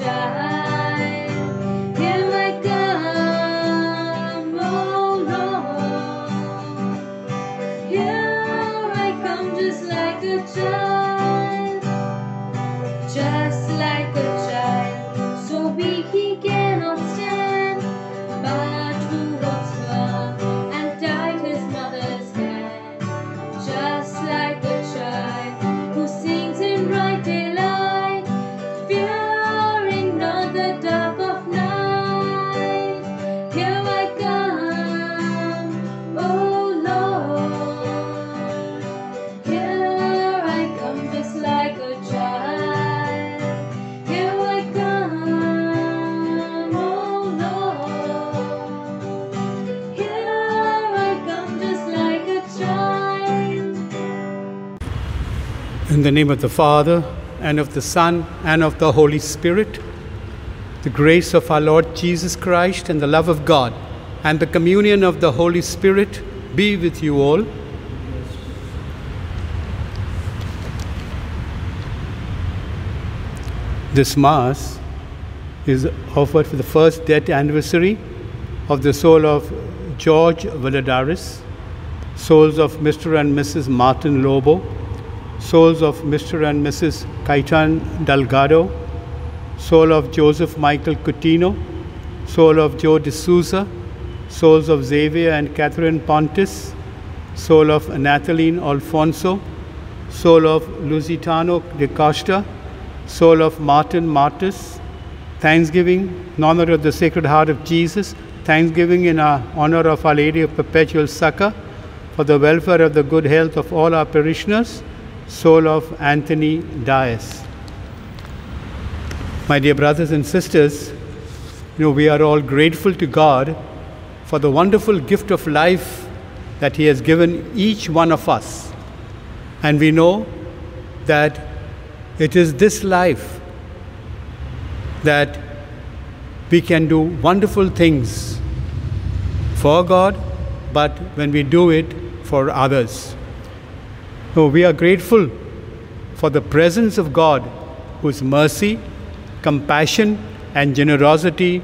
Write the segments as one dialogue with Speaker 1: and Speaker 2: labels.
Speaker 1: child. Here I come, oh Lord. Here I come just like a child, just like a child. So weak he cannot stand, but who was firm and tied his mother's hand. Just like a child who sings in bright daylight, fearing not the dark of night. Here I come, oh Lord. Here I come just like a child. Here I come, oh Lord. Here I come just like a child.
Speaker 2: In the name of the Father, and of the Son, and of the Holy Spirit, the grace of our Lord Jesus Christ, and the love of God, and the communion of the Holy Spirit be with you all. This Mass is offered for the first death anniversary of the soul of George Valladares, souls of Mr. and Mrs. Martin Lobo, souls of Mr. and Mrs. Caitan Delgado, soul of Joseph Michael Coutinho, soul of Joe D'Souza, souls of Xavier and Catherine Pontis, soul of Nathalie Alfonso, soul of Lusitano de Costa, soul of Martin Martis. Thanksgiving in honor of the Sacred Heart of Jesus, thanksgiving in honor of Our Lady of Perpetual Succor, for the welfare of the good health of all our parishioners, soul of Anthony Dias. My dear brothers and sisters, we are all grateful to God for the wonderful gift of life that He has given each one of us. And we know that it is this life that we can do wonderful things for God, but when we do it for others. So we are grateful for the presence of God, whose mercy, compassion, and generosity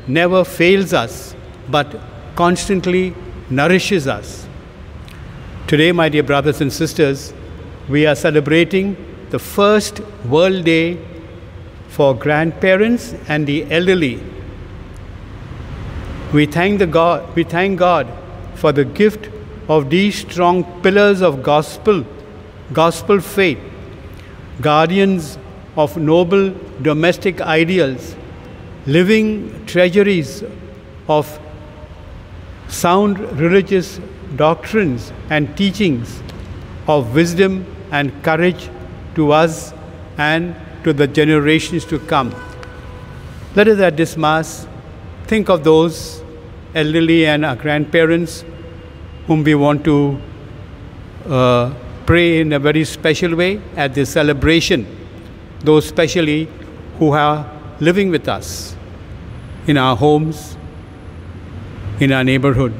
Speaker 2: never fails us, but constantly nourishes us. Today, my dear brothers and sisters, we are celebrating the first World Day for grandparents and the elderly. We thank God for the gift of these strong pillars of gospel faith, guardians of noble domestic ideals, living treasuries of sound religious doctrines and teachings, of wisdom and courage to us and to the generations to come. Let us at this Mass think of those elderly and our grandparents whom we want to pray in a very special way at this celebration, those especially who are living with us in our homes, in our neighborhood.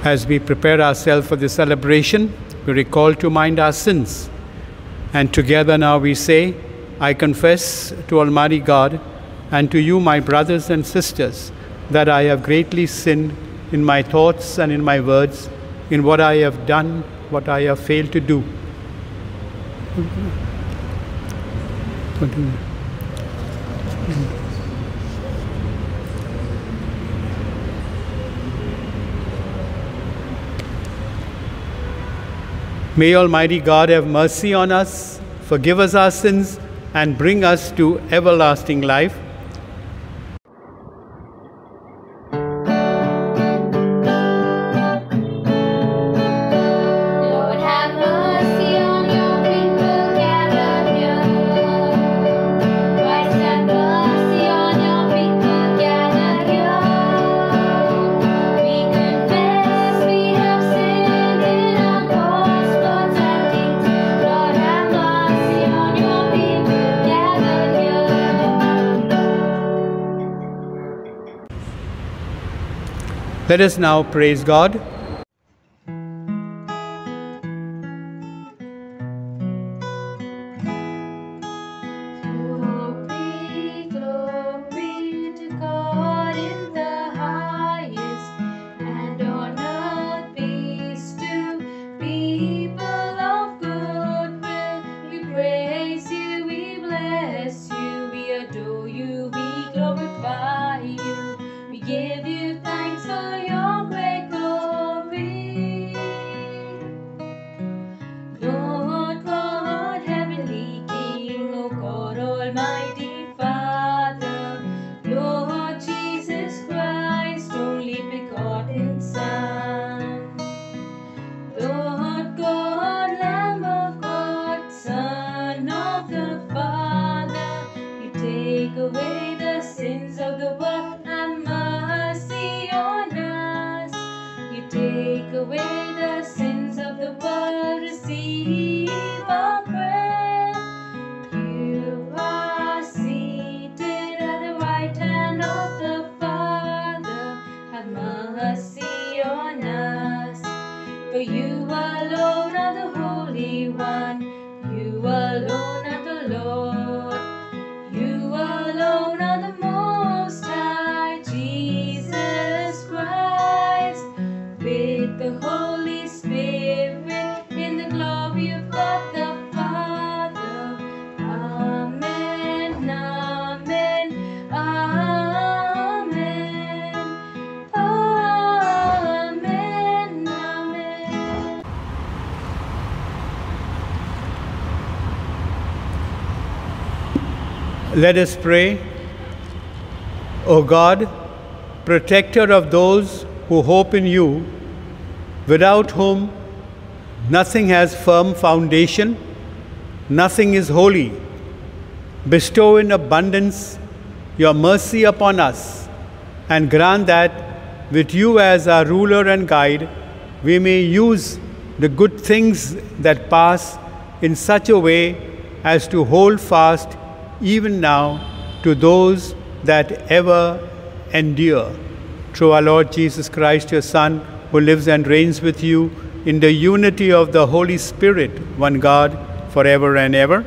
Speaker 2: As we prepare ourselves for this celebration, we recall to mind our sins. And together now we say, I confess to Almighty God and to you, my brothers and sisters, that I have greatly sinned in my thoughts and in my words, in what I have done, what I have failed to do. May Almighty God have mercy on us, forgive us our sins, and bring us to everlasting life.
Speaker 1: Lord, have mercy on your people gathered here. Christ, have mercy on your people gathered here. We confess we have sinned in our thoughts, words, and deeds. Lord, have mercy on your people gathered here.
Speaker 2: Let us now praise God.
Speaker 1: alone are the Holy One. You alone are the Lord. You alone are the Most High, Jesus Christ. With the Holy Spirit, in the glory of God the Father. Amen, amen, amen, amen, amen.
Speaker 2: Let us pray. O God, protector of those who hope in you, without whom nothing has firm foundation, nothing is holy, bestow in abundance your mercy upon us, and grant that, with you as our ruler and guide, we may use the good things that pass in such a way as to hold fast even now to those that ever endure. Through our Lord Jesus Christ, your Son, who lives and reigns with you in the unity of the Holy Spirit, one God, forever and ever.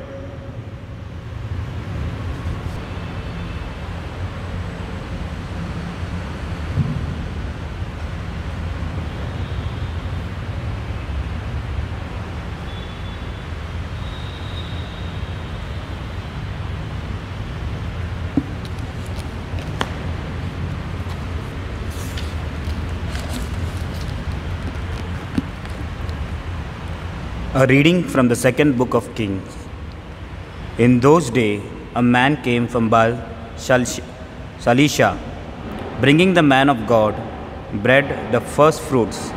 Speaker 3: A reading from the second book of Kings. In those days, a man came from Baal Shalisha, bringing the man of God bread, the first fruits,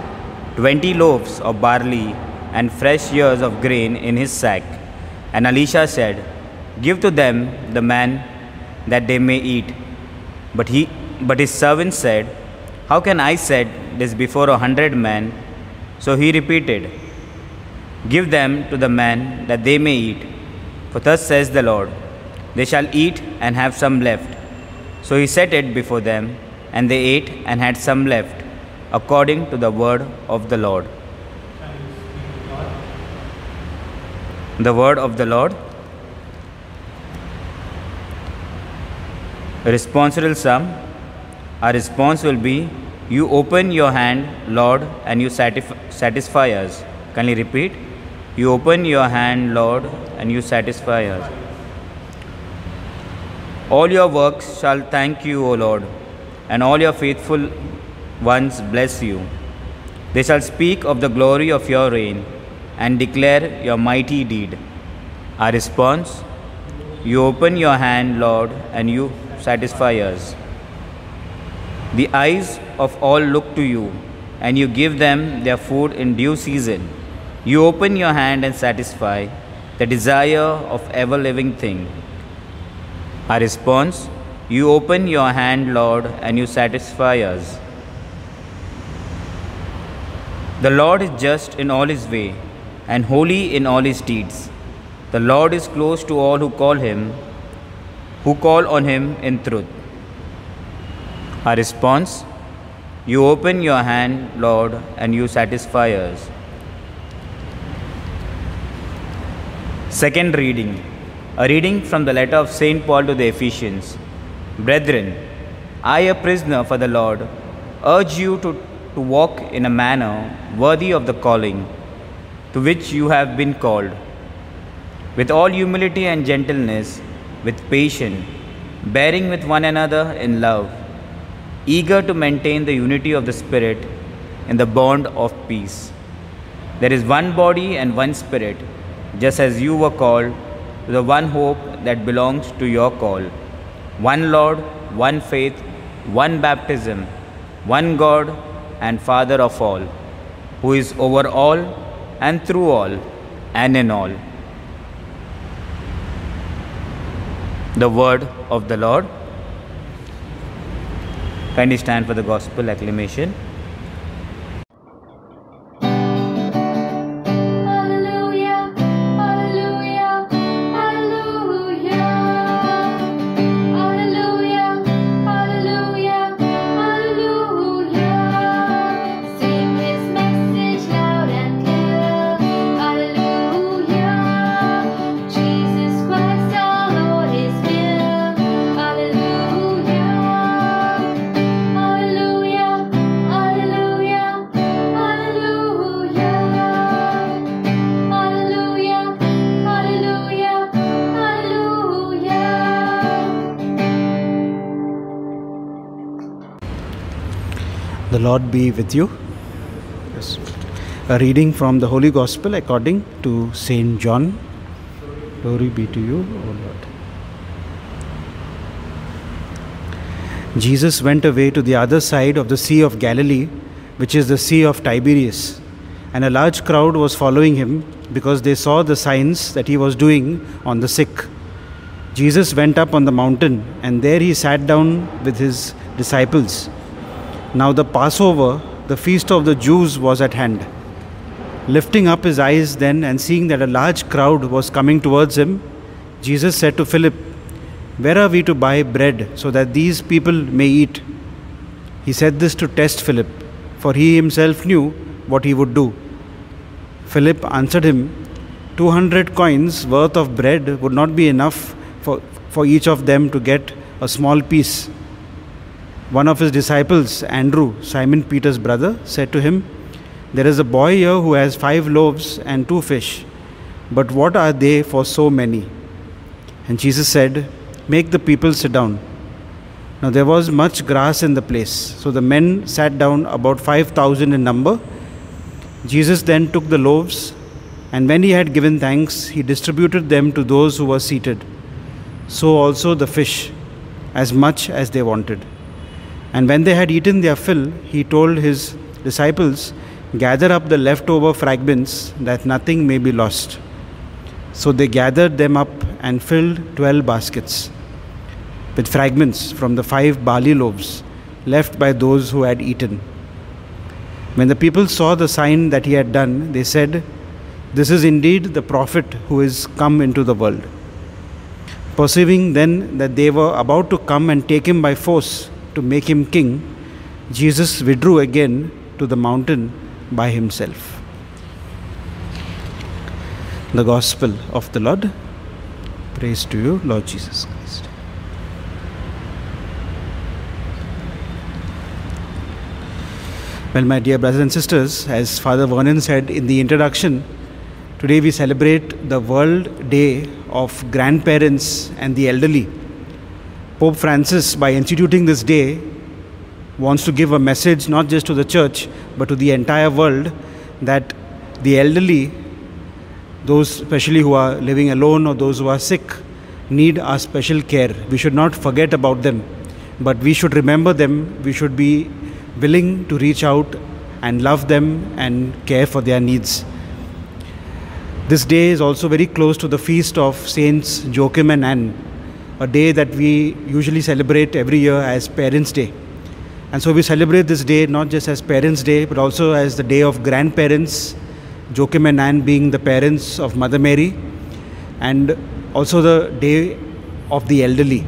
Speaker 3: 20 loaves of barley, and fresh ears of grain in his sack. And Elisha said, "Give to them the man, that they may eat." But his servant said, "How can I set this before 100 men?" So he repeated, "Give them to the man, that they may eat. For thus says the Lord, they shall eat and have some left." So he set it before them, and they ate and had some left, according to the word of the Lord. The word of the Lord. A responsorial psalm. Our response will be, "You open your hand, Lord, and you satisfy us." Can you repeat? You open your hand, Lord, and you satisfy us. All your works shall thank you, O Lord, and all your faithful ones bless you. They shall speak of the glory of your reign and declare your mighty deed. Our response: you open your hand, Lord, and you satisfy us. The eyes of all look to you, and you give them their food in due season. You open your hand and satisfy the desire of ever-living thing. Our response: you open your hand, Lord, and you satisfy us. The Lord is just in all his way, and holy in all his deeds. The Lord is close to all who call on him in truth. Our response: you open your hand, Lord, and you satisfy us. Second reading. A reading from the letter of St. Paul to the Ephesians. Brethren, I, a prisoner for the Lord, urge you to walk in a manner worthy of the calling to which you have been called, with all humility and gentleness, with patience, bearing with one another in love, eager to maintain the unity of the Spirit in the bond of peace. There is one body and one Spirit, just as you were called to the one hope that belongs to your call. One Lord, one faith, one baptism, one God and Father of all, who is over all and through all and in all. The word of the Lord. Kindly stand for the gospel acclamation.
Speaker 1: Hallelujah, hallelujah, hallelujah. Hallelujah, hallelujah, hallelujah. Sing his message loud and clear.
Speaker 4: The Lord be with you. Yes. A reading from the Holy Gospel according to Saint John. Glory be to you, O Lord. Jesus went away to the other side of the Sea of Galilee, which is the Sea of Tiberias, and a large crowd was following him because they saw the signs that he was doing on the sick. Jesus went up on the mountain, and there he sat down with his disciples. Now the Passover, the feast of the Jews, was at hand. Lifting up his eyes then and seeing that a large crowd was coming towards him, Jesus said to Philip, "Where are we to buy bread so that these people may eat?" He said this to test Philip, for he himself knew what he would do. Philip answered him, 200 coins worth of bread would not be enough for each of them to get a small piece. One of his disciples, Andrew, Simon Peter's brother, said to him, "There is a boy here who has 5 loaves and 2 fish, but what are they for so many?" And Jesus said, "Make the people sit down." Now there was much grass in the place, so the men sat down, about 5,000 in number. Jesus then took the loaves, and when he had given thanks, he distributed them to those who were seated. So also the fish, as much as they wanted. And when they had eaten their fill, he told his disciples, "Gather up the leftover fragments, that nothing may be lost." So they gathered them up and filled 12 baskets with fragments from the 5 barley loaves left by those who had eaten. When the people saw the sign that he had done, they said, "This is indeed the prophet who is come into the world." Perceiving then that they were about to come and take him by force to make him king, Jesus withdrew again to the mountain by himself. The Gospel of the Lord. Praise to you, Lord Jesus Christ. Well, my dear brothers and sisters, as Father Vernon said in the introduction, today we celebrate the World Day of Grandparents and the Elderly. Pope Francis, by instituting this day, wants to give a message not just to the Church, but to the entire world, that the elderly, those especially who are living alone or those who are sick, need our special care. We should not forget about them, but we should remember them. We should be willing to reach out and love them and care for their needs. This day is also very close to the feast of Saints Joachim and Anne, a day that we usually celebrate every year as Parents' Day. And so we celebrate this day not just as Parents' Day, but also as the day of grandparents, Joachim and Anne being the parents of Mother Mary, and also the day of the elderly.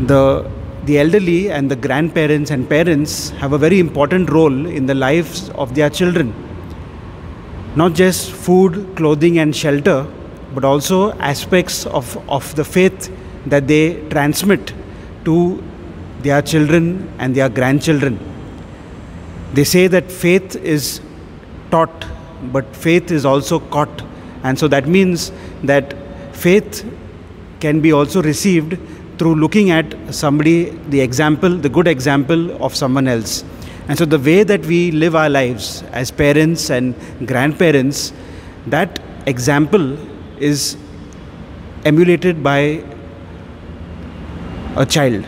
Speaker 4: The elderly and the grandparents and parents have a very important role in the lives of their children. Not just food, clothing and shelter, but also aspects of the faith that they transmit to their children and their grandchildren. They say that faith is taught, but faith is also caught. And so that means that faith can be also received through looking at somebody, the good example of someone else. And so the way that we live our lives as parents and grandparents, that example is emulated by a child.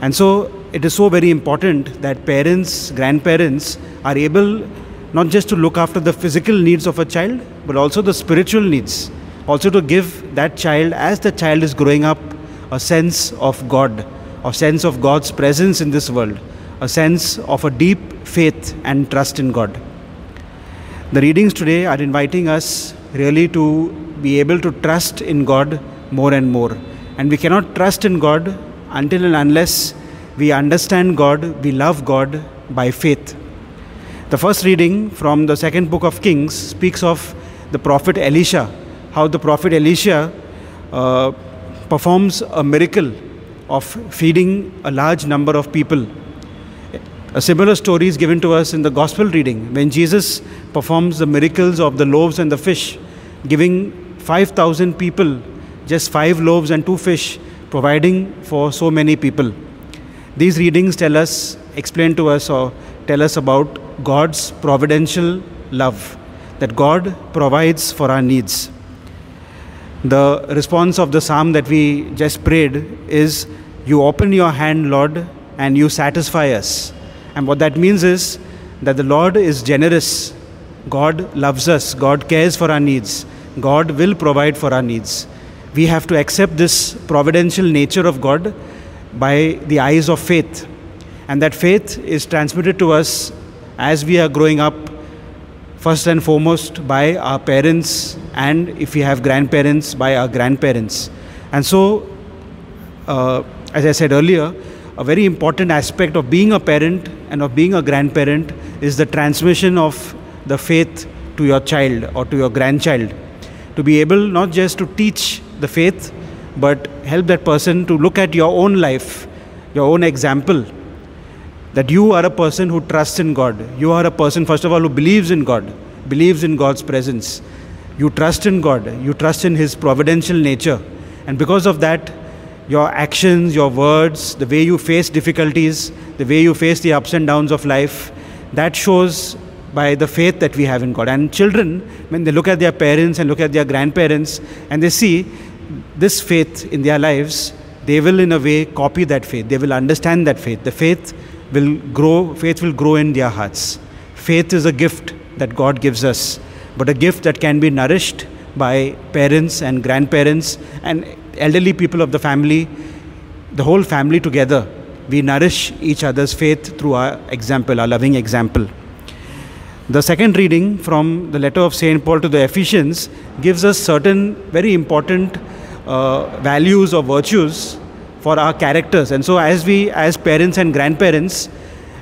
Speaker 4: And so it is so very important that parents, grandparents are able not just to look after the physical needs of a child, but also the spiritual needs. Also to give that child, as the child is growing up, a sense of God, a sense of God's presence in this world, a sense of a deep faith and trust in God. The readings today are inviting us really to be able to trust in God more and more. And we cannot trust in God until and unless we understand God, we love God by faith. The first reading from the second book of Kings speaks of the prophet Elisha, how the prophet Elisha performs a miracle of feeding a large number of people. A similar story is given to us in the Gospel reading when Jesus performs the miracles of the loaves and the fish, giving 5,000 people just 5 loaves and 2 fish, providing for so many people. These readings tell us explain to us or tell us about God's providential love, that God provides for our needs. The response of the psalm that we just prayed is, you open your hand, Lord, and you satisfy us. And what that means is that the Lord is generous. God loves us. God cares for our needs. God will provide for our needs. We have to accept this providential nature of God by the eyes of faith. And that faith is transmitted to us as we are growing up, first and foremost by our parents, and if we have grandparents, by our grandparents. And so, as I said earlier, a very important aspect of being a parent and of being a grandparent is the transmission of the faith to your child or to your grandchild. To be able not just to teach the faith, but help that person to look at your own life, your own example, that you are a person who trusts in God. You are a person, first of all, who believes in God, believes in God's presence. You trust in God. You trust in His providential nature. And because of that, your actions, your words, the way you face difficulties, the way you face the ups and downs of life, that shows by the faith that we have in God. And children, when they look at their parents and look at their grandparents and they see this faith in their lives, they will in a way copy that faith. They will understand that faith. The faith will grow in their hearts. Faith is a gift that God gives us, but a gift that can be nourished by parents and grandparents and elderly people of the family, the whole family together. We nourish each other's faith through our example, our loving example. The second reading from the letter of St. Paul to the Ephesians gives us certain very important values or virtues for our characters. And so as parents and grandparents,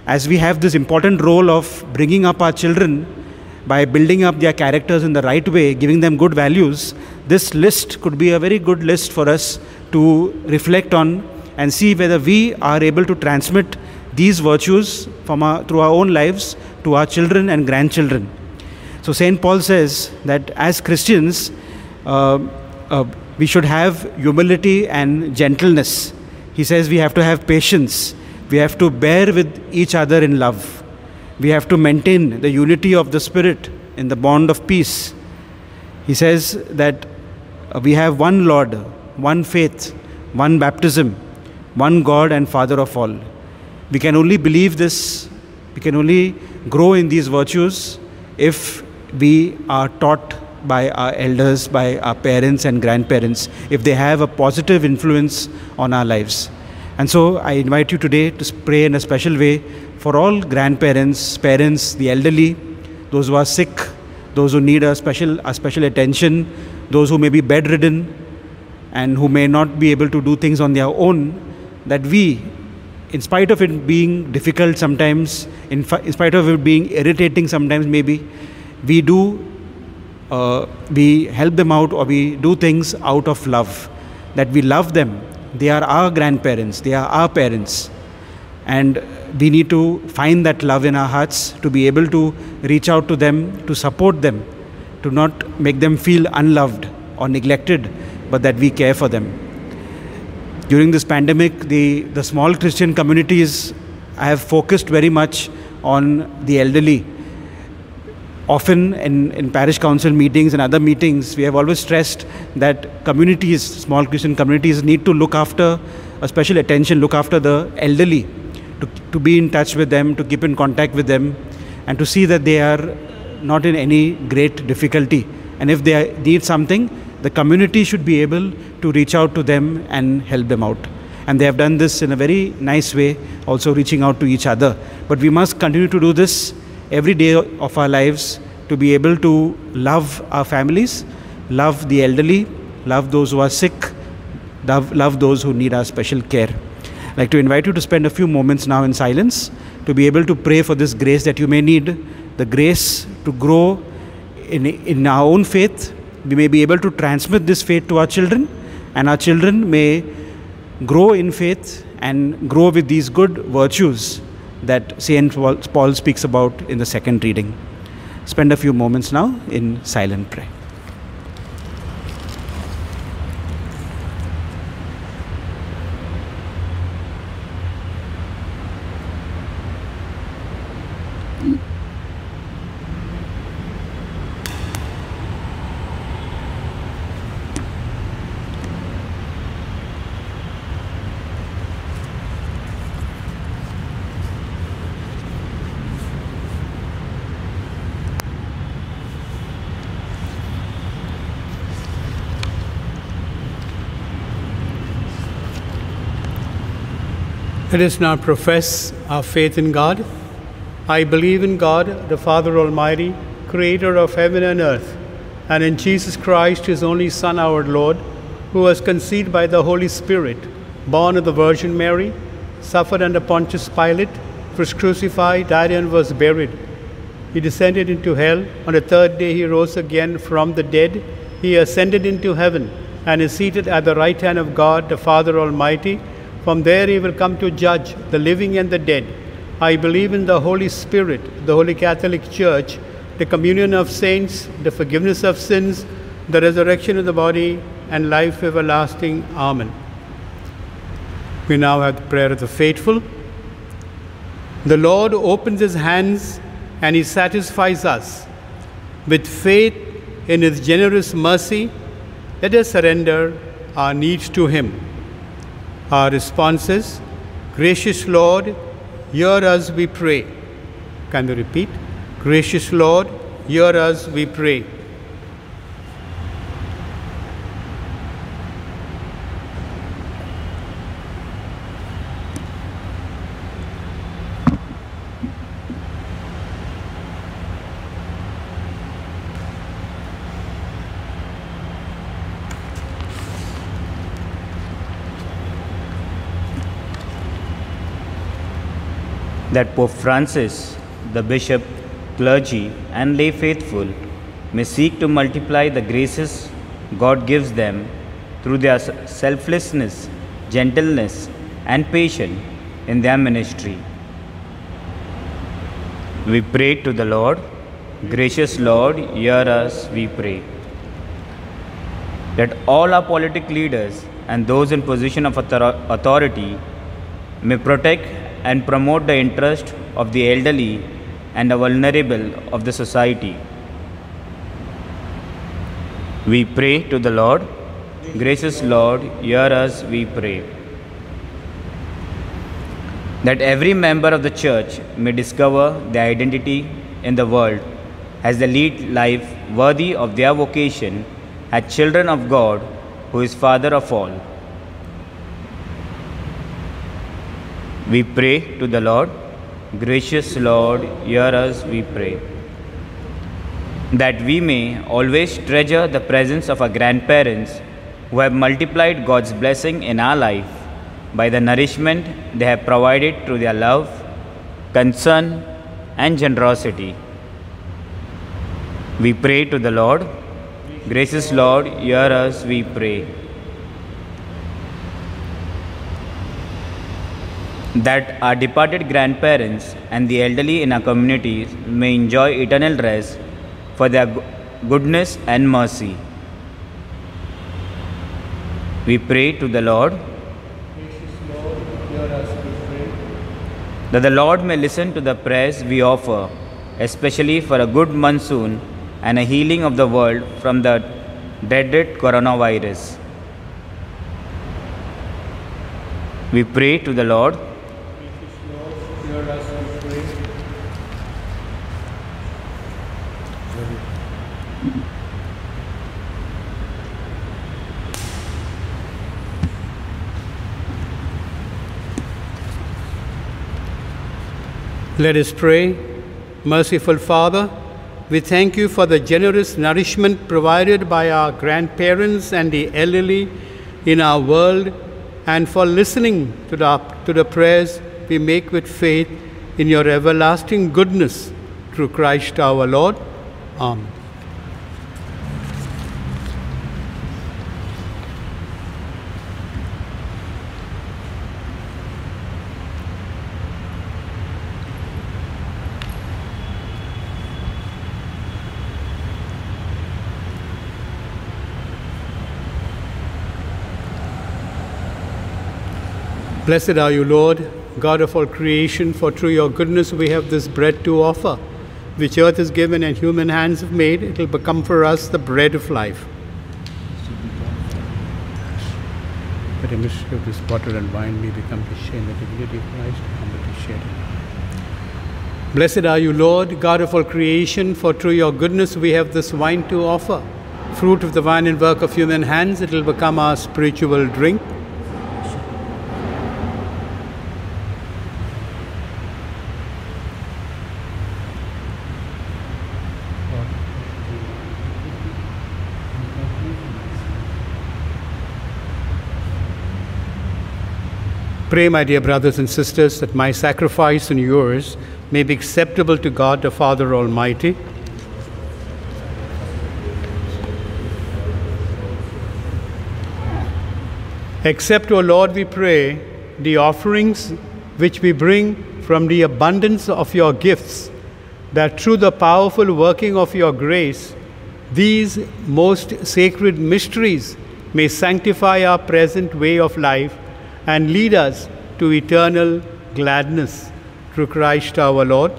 Speaker 4: as we have this important role of bringing up our children by building up their characters in the right way, giving them good values, this list could be a very good list for us to reflect on and see whether we are able to transmit these virtues through our own lives to our children and grandchildren. So St. Paul says that as Christians, we should have humility and gentleness. He says we have to have patience. We have to bear with each other in love. We have to maintain the unity of the Spirit in the bond of peace. He says that we have one Lord, one faith, one baptism, one God and Father of all. We can only believe this, we can only grow in these virtues if we are taught by our elders, by our parents and grandparents, if they have a positive influence on our lives. And so I invite you today to pray in a special way for all grandparents, parents, the elderly, those who are sick, those who need a special attention, those who may be bedridden and who may not be able to do things on their own, that we, in spite of it being difficult sometimes, in spite of it being irritating sometimes maybe, we help them out, or we do things out of love, that we love them. They are our grandparents, they are our parents, and we need to find that love in our hearts to be able to reach out to them, to support them, to not make them feel unloved or neglected, but that we care for them. During this pandemic, the small Christian communities have focused very much on the elderly. Often in parish council meetings and other meetings, we have always stressed that communities, small Christian communities, need to look after a special attention, look after the elderly, to be in touch with them, to keep in contact with them, and to see that they are not in any great difficulty. And if they need something, the community should be able to reach out to them and help them out. And they have done this in a very nice way, also reaching out to each other. But we must continue to do this every day of our lives, to be able to love our families, love the elderly, love those who are sick, love those who need our special care. I'd like to invite you to spend a few moments now in silence to be able to pray for this grace that you may need, the grace to grow in our own faith. We may be able to transmit this faith to our children, and our children may grow in faith and grow with these good virtues that St. Paul speaks about in the second reading. Spend a few moments now in silent prayer.
Speaker 2: Let us now profess our faith in God. I believe in God, the Father Almighty, creator of heaven and earth, and in Jesus Christ, his only Son, our Lord, who was conceived by the Holy Spirit, born of the Virgin Mary, suffered under Pontius Pilate, was crucified, died, and was buried. He descended into hell. On the third day he rose again from the dead. He ascended into heaven and is seated at the right hand of God, the Father Almighty. From there he will come to judge the living and the dead. I believe in the Holy Spirit, the Holy Catholic Church, the communion of saints, the forgiveness of sins, the resurrection of the body, and life everlasting. Amen. We now have the prayer of the faithful. The Lord opens his hands and he satisfies us. With faith in his generous mercy, let us surrender our needs to him. Our response is, Gracious Lord, hear us, we pray. Can we repeat? Gracious Lord, hear us, we pray.
Speaker 3: That Pope Francis, the bishop, clergy, and lay faithful may seek to multiply the graces God gives them through their selflessness, gentleness, and patience in their ministry. We pray to the Lord. Gracious Lord, hear us, we pray. That all our political leaders and those in position of authority may protect and promote the interest of the elderly and the vulnerable of the society. We pray to the Lord. Gracious Lord, hear us, we pray. That every member of the Church may discover their identity in the world as they lead life worthy of their vocation as children of God, who is Father of all. We pray to the Lord. Gracious Lord, hear us, we pray. That we may always treasure the presence of our grandparents who have multiplied God's blessing in our life by the nourishment they have provided through their love, concern, and generosity. We pray to the Lord. Gracious Lord, hear us, we pray. That our departed grandparents and the elderly in our communities may enjoy eternal rest for their goodness and mercy. We pray to the Lord. That the Lord may listen to the prayers we offer, especially for a good monsoon and a healing of the world from the dreaded coronavirus. We pray to the Lord.
Speaker 2: Let us pray. Merciful Father, we thank you for the generous nourishment provided by our grandparents and the elderly in our world, and for listening to the prayers we make with faith in your everlasting goodness through Christ our Lord. Amen. Blessed are you, Lord, God of all creation, for through your goodness we have this bread to offer, which earth has given and human hands have made. It will become for us the bread of life. That a mystery of this water and wine may become the shame and the divinity of Christ, humbly shared. Blessed are you, Lord, God of all creation, for through your goodness we have this wine to offer, fruit of the vine and work of human hands. It will become our spiritual drink. Pray, my dear brothers and sisters, that my sacrifice and yours may be acceptable to God the Father Almighty. Accept, O Lord, we pray, the offerings which we bring from the abundance of your gifts, that through the powerful working of your grace, these most sacred mysteries may sanctify our present way of life and lead us to eternal gladness through Christ our Lord.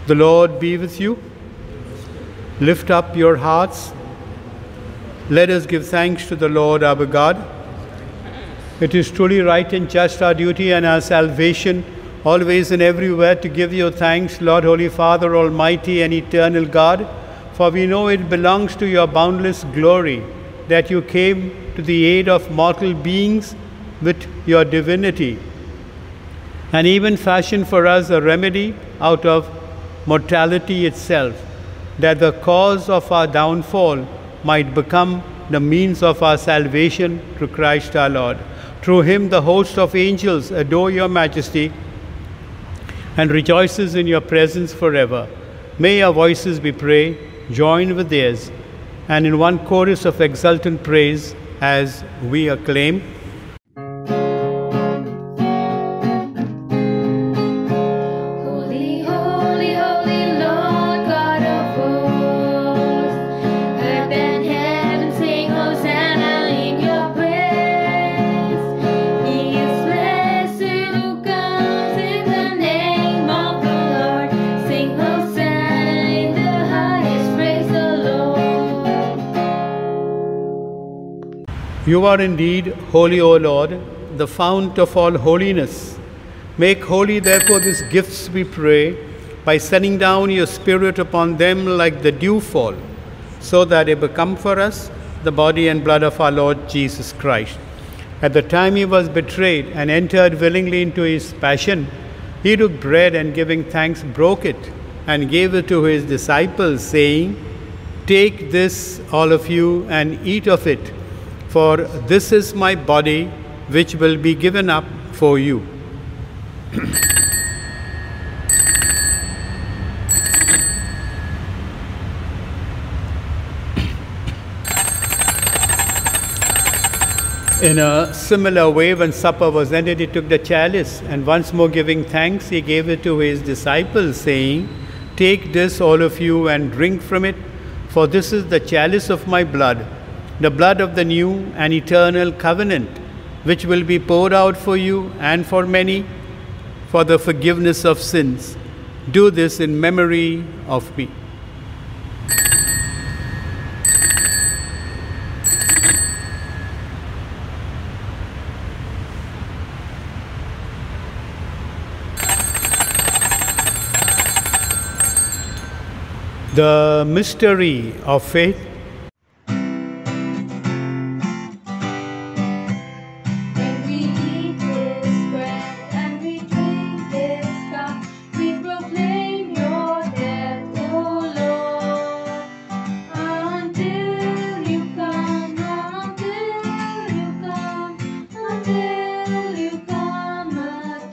Speaker 2: The Lord be with you. Lift up your hearts. Let us give thanks to the Lord our God. It is truly right and just, our duty and our salvation, always and everywhere to give you thanks, Lord, Holy Father, Almighty and eternal God, for we know it belongs to your boundless glory that you came to the aid of mortal beings with your divinity, and even fashioned for us a remedy out of mortality itself, that the cause of our downfall might become the means of our salvation through Christ our Lord. Through him the host of angels adore your majesty and rejoices in your presence forever. May our voices, we pray, join with theirs, and in one chorus of exultant praise as we acclaim.
Speaker 1: Holy, holy, holy Lord God of hosts, earth and heaven sing Hosanna in your praise. He is blessed who comes in the name of the Lord. Sing Hosanna in the highest, praise the Lord.
Speaker 2: You are indeed holy, O Lord, the fount of all holiness. Make holy, therefore, these gifts, we pray, by sending down your Spirit upon them like the dewfall, so that they become for us the body and blood of our Lord Jesus Christ. At the time he was betrayed and entered willingly into his passion, he took bread and giving thanks broke it and gave it to his disciples, saying, "Take this, all of you, and eat of it, for this is my body which will be given up for you." In a similar way, when supper was ended, he took the chalice, and once more giving thanks, he gave it to his disciples, saying, "Take this, all of you, and drink from it, for this is the chalice of my blood, the blood of the new and eternal covenant, which will be poured out for you and for many for the forgiveness of sins. Do this in memory of me." The mystery of faith.
Speaker 1: When we eat this bread and we drink this cup, we proclaim your death, O Lord, until you come, until you come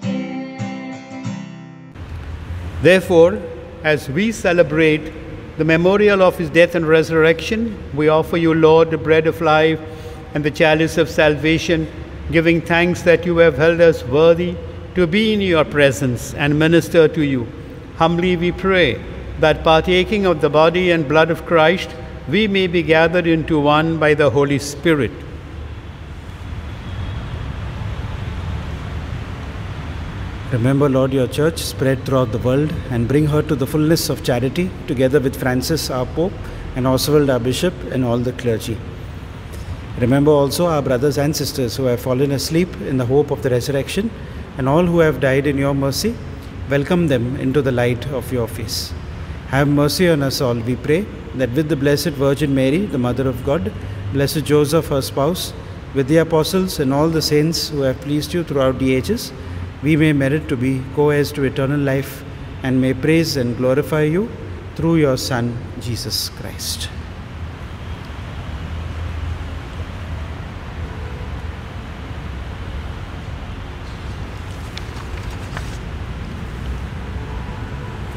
Speaker 1: again.
Speaker 2: Therefore, as we celebrate the memorial of his death and resurrection, we offer you, Lord, the bread of life and the chalice of salvation, giving thanks that you have held us worthy to be in your presence and minister to you. Humbly we pray that, partaking of the body and blood of Christ, we may be gathered into one by the Holy Spirit.
Speaker 4: Remember, Lord, your church spread throughout the world and bring her to the fullness of charity, together with Francis, our Pope, and Oswald, our Bishop, and all the clergy. Remember also our brothers and sisters who have fallen asleep in the hope of the resurrection, and all who have died in your mercy. Welcome them into the light of your face. Have mercy on us all, we pray, that with the Blessed Virgin Mary, the Mother of God, Blessed Joseph, her spouse, with the apostles and all the saints who have pleased you throughout the ages, we may merit to be co-heirs to eternal life, and may praise and glorify you through your Son, Jesus Christ.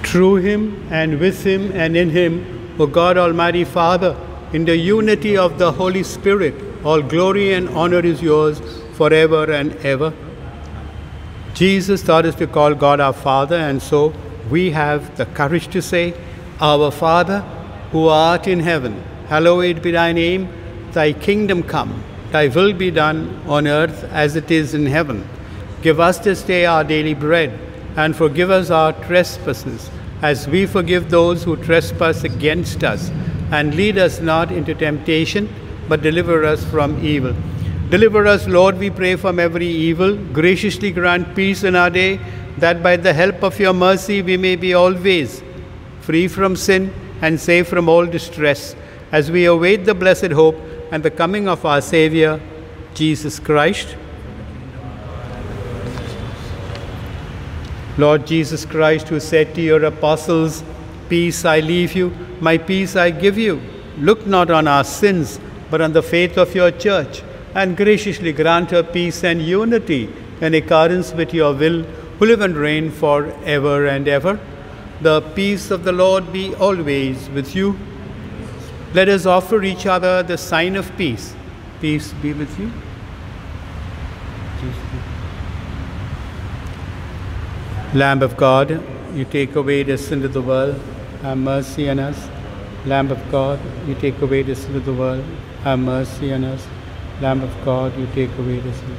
Speaker 2: through him and with him and in him, O God Almighty Father, in the unity of the Holy Spirit, all glory and honor is yours forever and ever. Jesus taught us to call God our Father, and so we have the courage to say, Our Father, who art in heaven, hallowed be thy name. Thy kingdom come, thy will be done on earth as it is in heaven. Give us this day our daily bread, and forgive us our trespasses, as we forgive those who trespass against us. And lead us not into temptation, but deliver us from evil. Deliver us, Lord, we pray, from every evil. Graciously grant peace in our day, that by the help of your mercy we may be always free from sin and safe from all distress, as we await the blessed hope and the coming of our Savior, Jesus Christ. Lord Jesus Christ, who said to your apostles, Peace I leave you, my peace I give you. Look not on our sins, but on the faith of your church, and graciously grant her peace and unity in accordance with your will, who live and reign for ever and ever. The peace of the Lord be always with you. Let us offer each other the sign of peace. Peace be with you. Lamb of God, you take away the sin of the world, have mercy on us. Lamb of God, you take away the sin of the world, have mercy on us. Lamb of God, you take away the sin.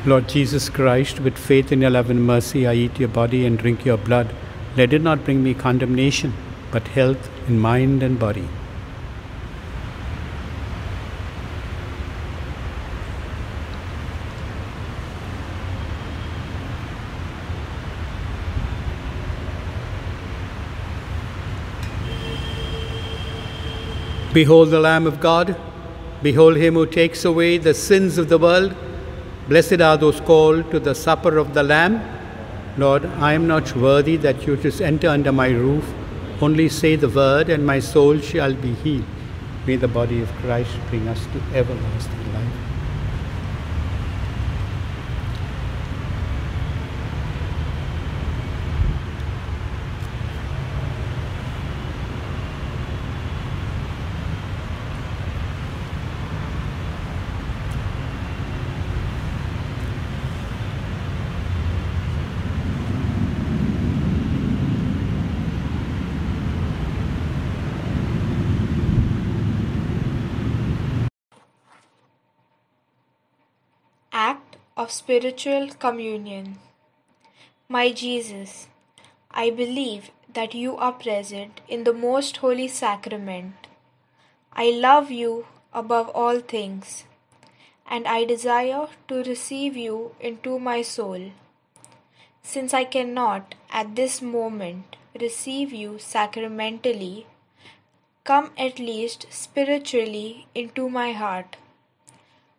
Speaker 2: Lord Jesus Christ, with faith in your love and mercy, I eat your body and drink your blood. Let it not bring me condemnation, but health in mind and body. Behold the Lamb of God. Behold him who takes away the sins of the world. Blessed are those called to the supper of the Lamb. Lord, I am not worthy that you should enter under my roof. Only say the word, and my soul shall be healed. May the body of Christ bring us to everlasting life.
Speaker 5: Act of Spiritual Communion. My Jesus, I believe that you are present in the most holy sacrament. I love you above all things, and I desire to receive you into my soul. Since I cannot at this moment receive you sacramentally, come at least spiritually into my heart.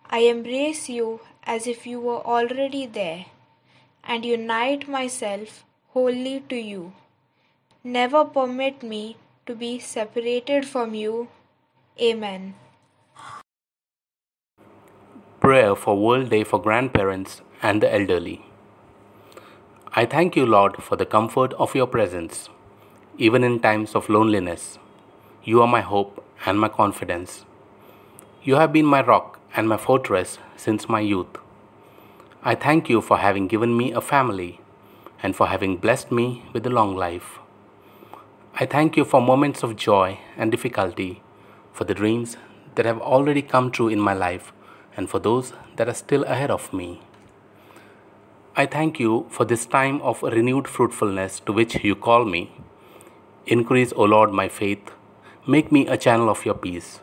Speaker 5: I embrace you as if you were already there, and unite myself wholly to you. Never permit me to be separated from you. Amen.
Speaker 6: Prayer for World Day for Grandparents and the Elderly. I thank you, Lord, for the comfort of your presence, even in times of loneliness. You are my hope and my confidence. You have been my rock and my fortress since my youth. I thank you for having given me a family and for having blessed me with a long life. I thank you for moments of joy and difficulty, for the dreams that have already come true in my life and for those that are still ahead of me. I thank you for this time of renewed fruitfulness to which you call me. Increase, O Lord, my faith. Make me a channel of your peace.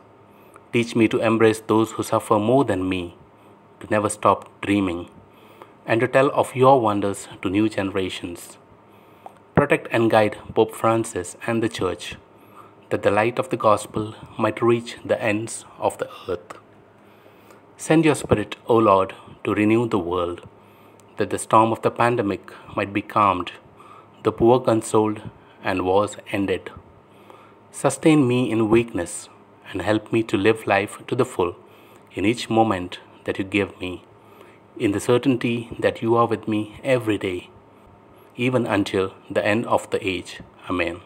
Speaker 6: Teach me to embrace those who suffer more than me, to never stop dreaming, and to tell of your wonders to new generations. Protect and guide Pope Francis and the Church, that the light of the gospel might reach the ends of the earth. Send your Spirit, O Lord, to renew the world, that the storm of the pandemic might be calmed, the poor consoled, and wars ended. Sustain me in weakness, and help me to live life to the full in each moment that you give me, in the certainty that you are with me every day, even until the end of the age. Amen.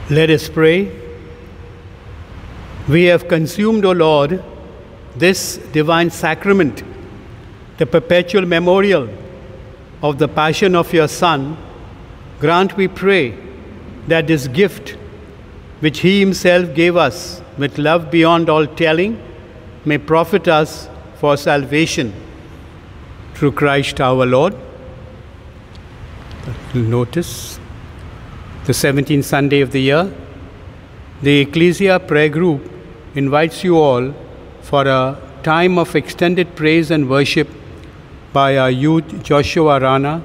Speaker 2: Let us pray. We have consumed, O Lord, this divine sacrament, the perpetual memorial of the passion of your Son. Grant, we pray, that this gift, which he himself gave us with love beyond all telling, may profit us for salvation through Christ our Lord. Notice the 17th Sunday of the year. The Ecclesia Prayer Group invites you all for a time of extended praise and worship by our youth Joshua Rana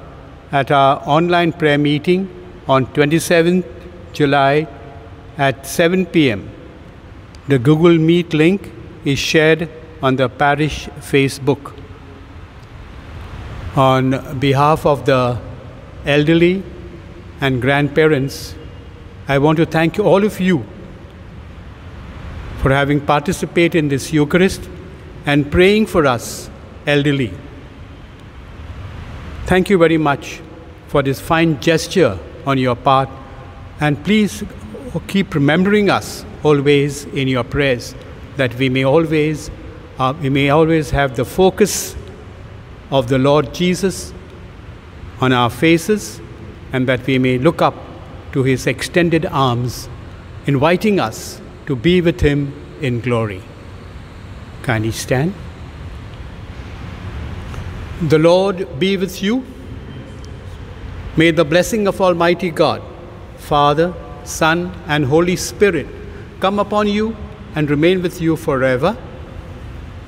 Speaker 2: at our online prayer meeting on 27th July at 7 p.m. The Google Meet link is shared on the parish Facebook. On behalf of the elderly and grandparents, I want to thank all of you for having participated in this Eucharist and praying for us elderly. Thank you very much for this fine gesture on your part, and please keep remembering us always in your prayers, that we may always have the focus of the Lord Jesus on our faces, and that we may look up to his extended arms, inviting us to be with him in glory. Kindly stand. The Lord be with you. May the blessing of Almighty God, Father, Son, and Holy Spirit come upon you and remain with you forever.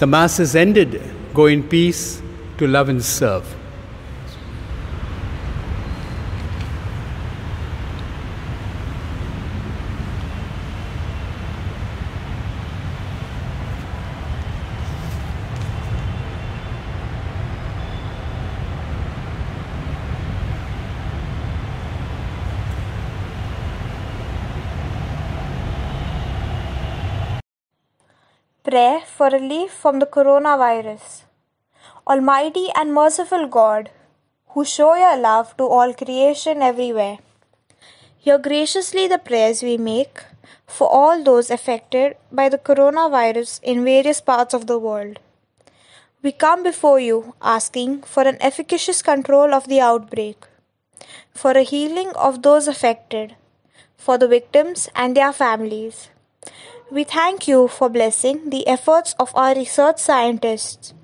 Speaker 2: The Mass is ended. Go in peace to love and serve.
Speaker 5: Prayer for relief from the coronavirus. Almighty and merciful God, who show your love to all creation everywhere, hear graciously the prayers we make for all those affected by the coronavirus in various parts of the world. We come before you asking for an efficacious control of the outbreak, for a healing of those affected, for the victims and their families. We thank you for blessing the efforts of our research scientists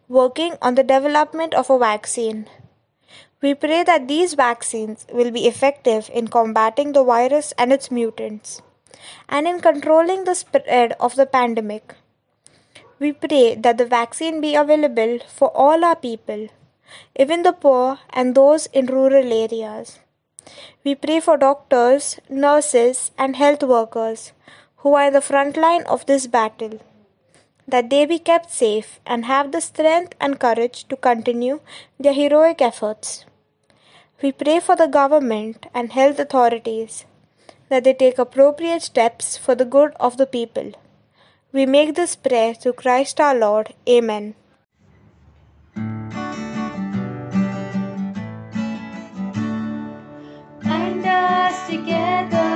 Speaker 5: working on the development of a vaccine. We pray that these vaccines will be effective in combating the virus and its mutants, and in controlling the spread of the pandemic. We pray that the vaccine be available for all our people, even the poor and those in rural areas. We pray for doctors, nurses, and health workers who are in the front line of this battle, that they be kept safe and have the strength and courage to continue their heroic efforts. We pray for the government and health authorities, that they take appropriate steps for the good of the people. We make this prayer through Christ our Lord. Amen.
Speaker 1: Bind us together